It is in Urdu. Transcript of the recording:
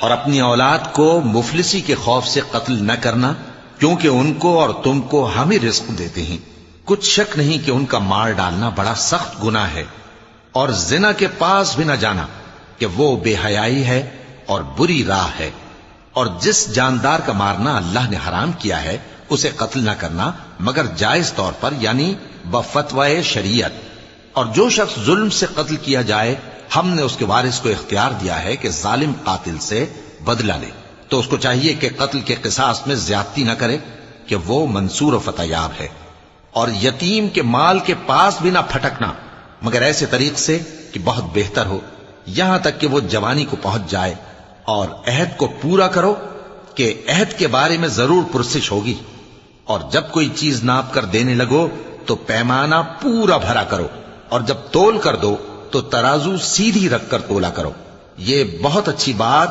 اور اپنی اولاد کو مفلسی کے خوف سے قتل نہ کرنا، کیونکہ ان کو اور تم کو ہم ہی رزق دیتے ہیں۔ کچھ شک نہیں کہ ان کا مار ڈالنا بڑا سخت گناہ ہے، اور زنا کے پاس بھی نہ جانا کہ وہ بے حیائی ہے اور بری راہ ہے۔ اور جس جاندار کا مارنا اللہ نے حرام کیا ہے اسے قتل نہ کرنا مگر جائز طور پر، یعنی بفتوائے شریعت۔ اور جو شخص ظلم سے قتل کیا جائے، ہم نے اس کے وارث کو اختیار دیا ہے کہ ظالم قاتل سے بدلہ لے، تو اس کو چاہیے کہ قتل کے قصاص میں زیادتی نہ کرے، کہ وہ منصور و فتح یاب ہے۔ اور یتیم کے مال کے پاس بھی نہ پھٹکنا مگر ایسے طریق سے کہ بہت بہتر ہو، یہاں تک کہ وہ جوانی کو پہنچ جائے۔ اور عہد کو پورا کرو کہ عہد کے بارے میں ضرور پرسش ہوگی۔ اور جب کوئی چیز ناپ کر دینے لگو تو پیمانہ پورا بھرا کرو، اور جب تول کر دو تو ترازو سیدھی رکھ کر تولا کرو۔ یہ بہت اچھی بات